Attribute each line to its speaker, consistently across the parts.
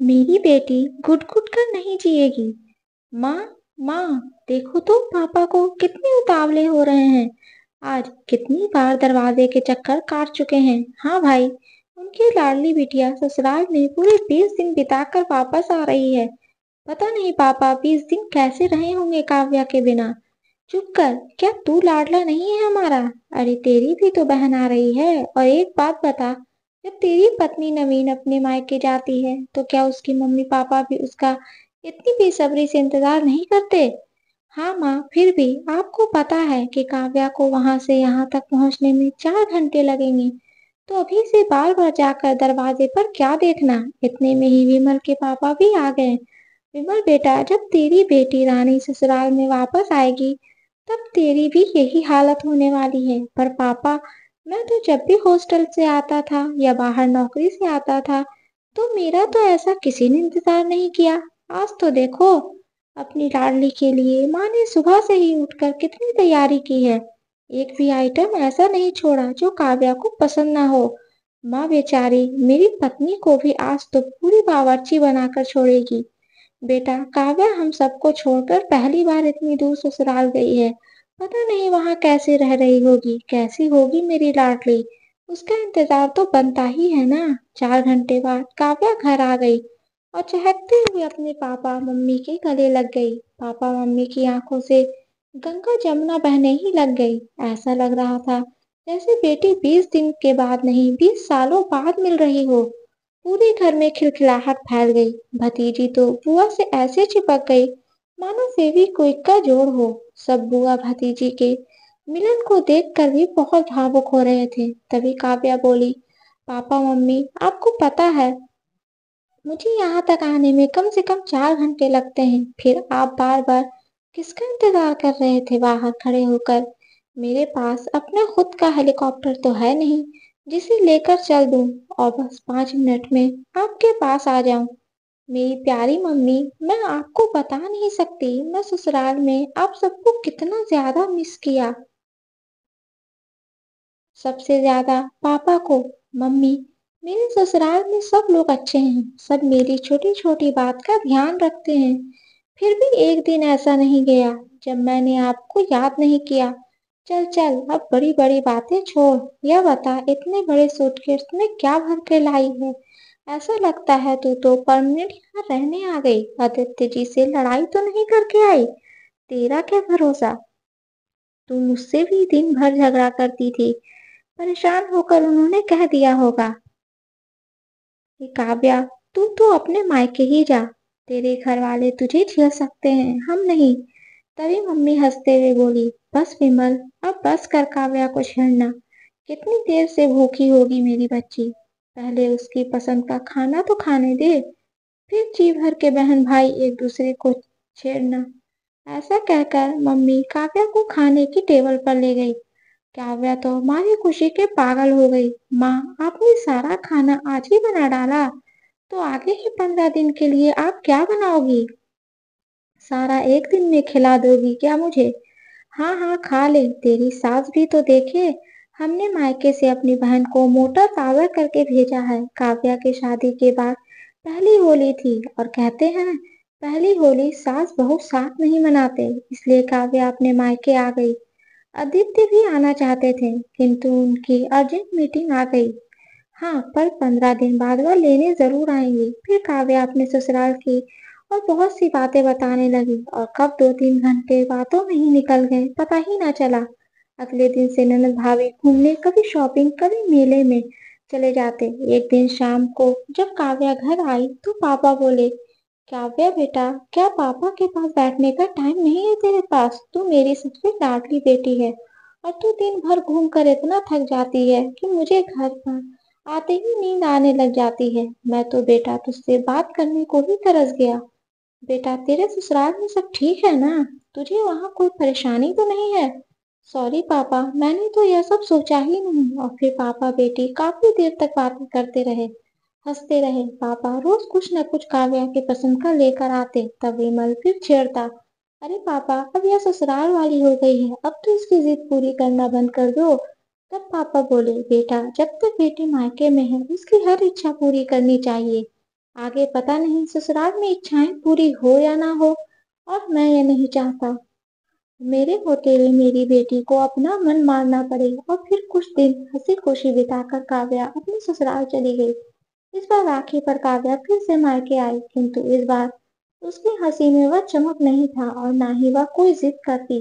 Speaker 1: मेरी बेटी घुट घुट कर नहीं जिएगी। माँ, माँ, देखो तो पापा को कितने उतावले हो रहे हैं। आज कितनी बार दरवाजे के चक्कर काट चुके हैं। हाँ भाई, उनकी लाडली बिटिया ससुराल में पूरे 20 दिन बिताकर वापस आ रही है। पता नहीं पापा 20 दिन कैसे रहे होंगे काव्या के बिना। चुप कर, क्या तू लाडला नहीं है हमारा? अरे तेरी भी तो बहन आ रही है। और एक बात बता, जब तेरी पत्नी नवीन अपने मायके जाती है तो क्या उसकी मम्मी पापा भी उसका इतनी बेसब्री से इंतजार नहीं करते? हाँ माँ, फिर भी आपको पता है कि काव्या को वहां से यहाँ तक पहुँचने में 4 घंटे लगेंगे। तो अभी से बार बार जाकर दरवाजे पर क्या देखना। इतने में ही विमल के पापा भी आ गए। विमल बेटा, जब तेरी बेटी रानी ससुराल में वापस आएगी तब तेरी भी यही हालत होने वाली है। पर पापा, मैं तो जब भी हॉस्टल से आता था या बाहर नौकरी से आता था तो मेरा तो ऐसा किसी ने इंतजार नहीं किया। आज तो देखो, अपनी लाडली के लिए माँ ने सुबह से ही उठकर कितनी तैयारी की है। एक भी आइटम ऐसा नहीं छोड़ा जो काव्या को पसंद ना हो। माँ बेचारी मेरी पत्नी को भी आज तो पूरी बावर्ची बनाकर छोड़ेगी। बेटा, काव्या हम सबको छोड़कर पहली बार इतनी दूर ससुराल गई है। पता नहीं वहां कैसे रह रही होगी, कैसी होगी मेरी लाडली। उसका इंतजार तो बनता ही है ना। 4 घंटे बाद काव्या घर आ गई और चहकते हुए अपने पापा मम्मी के गले लग गई। पापा मम्मी की आंखों से गंगा जमुना बहने ही लग गई। ऐसा लग रहा था जैसे बेटी 20 दिन के बाद नहीं 20 सालों बाद मिल रही हो। पूरे घर में खिलखिलाहट फैल गई। भतीजी तो बुआ से ऐसे चिपक गई मानो फेविक्विक का जोड़ हो। सब बुआ भतीजी के मिलन को देखकर भी बहुत भावुक हो रहे थे। तभी काव्या बोली, पापा मम्मी, आपको पता है मुझे यहाँ तक आने में कम से कम 4 घंटे लगते हैं। फिर आप बार बार किसका इंतजार कर रहे थे बाहर खड़े होकर? मेरे पास अपना खुद का हेलीकॉप्टर तो है नहीं जिसे लेकर चल दूं और बस 5 मिनट में आपके पास आ जाऊं। मेरी प्यारी मम्मी, मैं आपको बता नहीं सकती मैं ससुराल में आप सबको कितना ज्यादा मिस किया। सबसे ज्यादा पापा को। मम्मी, मेरे ससुराल में सब लोग अच्छे हैं, सब मेरी छोटी छोटी बात का ध्यान रखते हैं। फिर भी एक दिन ऐसा नहीं गया जब मैंने आपको याद नहीं किया। चल चल, अब बड़ी बड़ी बातें छोड़। यह बता, इतने बड़े सूटकेस में क्या भर के लाई है? ऐसा लगता है तू तो परमानेंट यहाँ रहने आ गई। आदित्य जी से लड़ाई तो नहीं करके आई? तेरा क्या भरोसा, तू मुझसे भी दिन भर झगड़ा करती थी। परेशान होकर उन्होंने कह दिया होगा कि काव्या, तू तो अपने मायके ही जा, तेरे घर वाले तुझे झेल सकते हैं, हम नहीं। तभी मम्मी हंसते हुए बोली, बस विमल, अब बस कर काव्या को छेड़ना। कितनी देर से भूखी होगी मेरी बच्ची, पहले उसकी पसंद का खाना तो खाने दे, फिर जी भर के बहन भाई एक दूसरे को छेड़ना। ऐसा कहकर मम्मी काव्या को खाने की टेबल पर ले गई। काव्या तो हमारी खुशी के पागल हो गई। माँ, आपने सारा खाना आज ही बना डाला, तो आगे के 15 दिन के लिए आप क्या बनाओगी? सारा एक दिन में खिला दोगी क्या मुझे? हाँ हाँ, खा ले, तेरी सास भी तो देखे। हमने मायके से अपनी बहन को मोटा ताज़ा करके भेजा है। काव्या की शादी के बाद पहली होली थी और कहते हैं पहली होली सास बहू साथ नहीं मनाते, इसलिए काव्या अपने मायके आ गई। आदित्य भी आना चाहते थे किंतु उनकी अर्जेंट मीटिंग आ गई। हाँ, पर 15 दिन बाद वह लेने जरूर आएंगी। फिर काव्या अपने ससुराल की और बहुत सी बातें बताने लगी और कब 2-3 घंटे बातों में ही निकल गए पता ही ना चला। अगले दिन से ननद भाभी घूमने, कभी शॉपिंग, कभी मेले में चले जाते। एक दिन शाम को जब काव्या घर आई तो पापा बोले, काव्या बेटा, क्या पापा के पास बैठने का टाइम नहीं है तेरे पास? तू मेरी सबसे लाडली बेटी है और तू दिन भर घूम कर इतना थक जाती है कि मुझे घर पर आते ही नींद आने लग जाती है। मैं तो बेटा तुझसे बात करने को ही तरस गया। बेटा, तेरे ससुराल में सब ठीक है ना? तुझे वहाँ कोई परेशानी तो नहीं है? सॉरी पापा, मैंने तो यह सब सोचा ही नहीं। और फिर पापा बेटी काफी देर तक बातें करते रहे, हंसते रहे। पापा रोज कुछ न कुछ काव्या के पसंद का लेकर आते, तब विमल फिर छेड़ता, अरे पापा, अब यह ससुराल वाली हो गई है, अब तो इसकी जिद पूरी करना बंद कर दो। तब पापा बोले, बेटा, जब तक बेटी मायके में है उसकी हर इच्छा पूरी करनी चाहिए। आगे पता नहीं ससुराल में इच्छाएं पूरी हो या ना हो, और मैं ये नहीं चाहता मेरे होते हुए मेरी बेटी को अपना मन मारना पड़े। और फिर कुछ दिन हंसी खुशी बिताकर काव्या अपने ससुराल चली गई। इस बार राखी पर काव्या फिर से मायके आई, किंतु इस बार उसकी हंसी में वह चमक नहीं था और ना ही वह कोई जिद करती,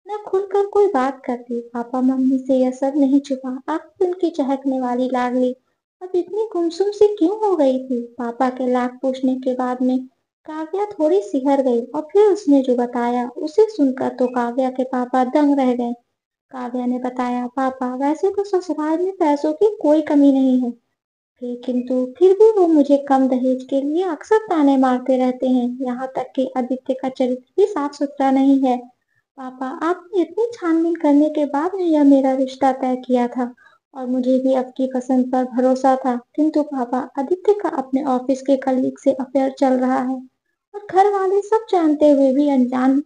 Speaker 1: न खुलकर कोई बात करती। पापा मम्मी से यह सब नहीं छुपा, आखिर उनकी चहकने वाली लाडली अब इतनी गुमसुम सी क्यों हो गई थी। पापा के लाख पूछने के बाद में काव्या थोड़ी सिहर गई, और फिर उसने जो बताया उसे सुनकर तो काव्या के पापा दंग रह गए। काव्या ने बताया, पापा वैसे तो ससुराल में पैसों की कोई कमी नहीं है, किंतु फिर भी वो मुझे कम दहेज के लिए अक्सर ताने मारते रहते हैं। यहाँ तक कि आदित्य का चरित्र भी साफ सुथरा नहीं है। पापा, आपने इतनी छानबीन करने के बाद में यह मेरा रिश्ता तय किया था, और मुझे भी आपकी पसंद पर भरोसा था। किंतु पापा, आदित्य का अपने ऑफिस के कलीग से अफेयर चल रहा है, और घर वाले सब जानते हुए भी अनजान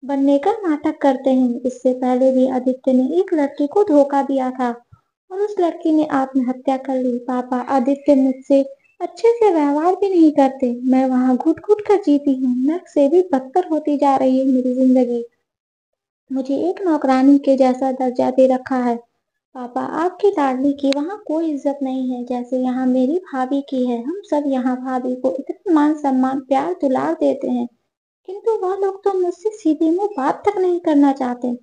Speaker 1: बनने का नाटक करते हैं। इससे पहले भी आदित्य ने एक लड़की को धोखा दिया था, और उस लड़की ने आत्महत्या कर ली। पापा, आदित्य मुझसे अच्छे से व्यवहार भी नहीं करते। मैं वहाँ घुट घुट कर जीती हूँ, नर्क से भी बदतर होती जा रही है मेरी जिंदगी। मुझे एक नौकरानी के जैसा दर्जा दे रखा है। पापा, आपकी लाडली की वहाँ कोई इज्जत नहीं है जैसे यहाँ मेरी भाभी की है। हम सब यहाँ भाभी को इतना मान सम्मान प्यार दुलार देते हैं, किंतु वह लोग तो मुझसे सीधे मुंह बात तक नहीं करना चाहते।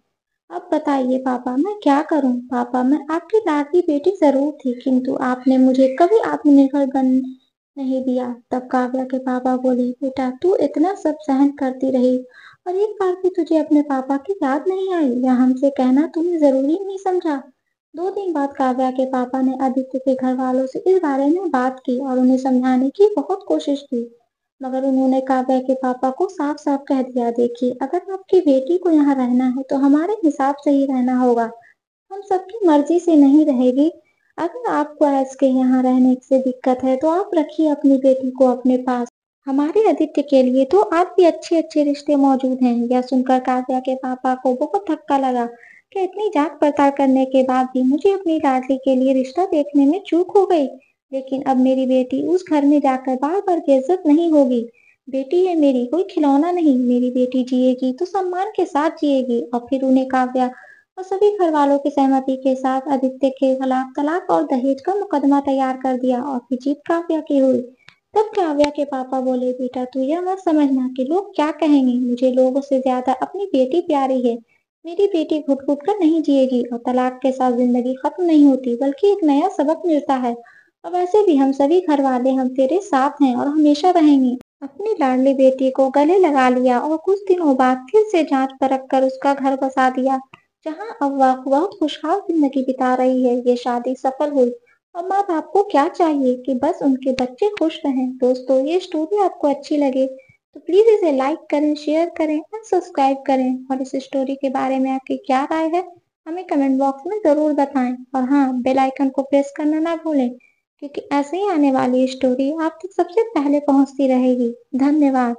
Speaker 1: अब बताइए पापा, मैं क्या करूं। पापा, मैं आपकी लाडली बेटी जरूर थी, किंतु आपने मुझे कभी आत्मनिर्भर बन नहीं दिया। तब काव्या के पापा बोले, बेटा तू इतना सब सहन करती रही, और एक बार भी तुझे अपने पापा की याद नहीं आई, या हमसे कहना तूने जरूरी नहीं समझा। 2 दिन बाद काव्या के पापा ने आदित्य के घर वालों से इस बारे में बात की, और उन्हें समझाने की बहुत कोशिश की, मगर उन्होंने काव्या के पापा को साफ साफ कह दिया, देखिए अगर आपकी बेटी को यहाँ रहना है तो हमारे हिसाब से ही रहना होगा, हम सबकी मर्जी से नहीं रहेगी। अगर आपको ऐस के यहाँ रहने से दिक्कत है तो आप रखिए अपनी बेटी को अपने पास। हमारे आदित्य के लिए तो आप भी अच्छे अच्छे रिश्ते मौजूद हैं। यह सुनकर काव्या के पापा को बहुत धक्का लगा कि इतनी जांच पड़ताल करने के बाद भी मुझे अपनी लाडली के लिए रिश्ता देखने में चूक हो गई। लेकिन अब मेरी बेटी उस घर में जाकर बार बार बेइज्जत नहीं होगी। बेटी है मेरी, कोई खिलौना नहीं। मेरी बेटी जिएगी तो सम्मान के साथ जिएगी। और फिर उन्हें काव्या और सभी घर वालों की सहमति के साथ आदित्य के खिलाफ तलाक और दहेज का मुकदमा तैयार कर दिया, और फिर जीत काव्या की हुई। तब काव्या के पापा बोले, बेटा तू यह मत समझना कि लोग क्या कहेंगे, मुझे लोगों से ज्यादा अपनी बेटी प्यारी है। मेरी बेटी घुट घुट कर नहीं जिएगी, और तलाक के साथ जिंदगी खत्म नहीं होती बल्कि एक नया सबक मिलता है। और वैसे भी हम सभी घर वाले हम तेरे साथ हैं और हमेशा रहेंगे। अपनी लाडली बेटी को गले लगा लिया, और कुछ दिनों बाद फिर से जांच परख कर उसका घर बसा दिया, जहां अब वह बहुत खुशहाल जिंदगी बिता रही है। ये शादी सफल हुई, और माँ बाप को क्या चाहिए कि बस उनके बच्चे खुश रहें। दोस्तों, ये स्टोरी आपको अच्छी लगे तो प्लीज इसे लाइक करें, शेयर करें और सब्सक्राइब करें। और इस स्टोरी के बारे में आपकी क्या राय है, हमें कमेंट बॉक्स में जरूर बताएं। और हाँ, बेल आइकन को प्रेस करना ना भूलें, क्योंकि ऐसे ही आने वाली स्टोरी आप तक सबसे पहले पहुंचती रहेगी। धन्यवाद।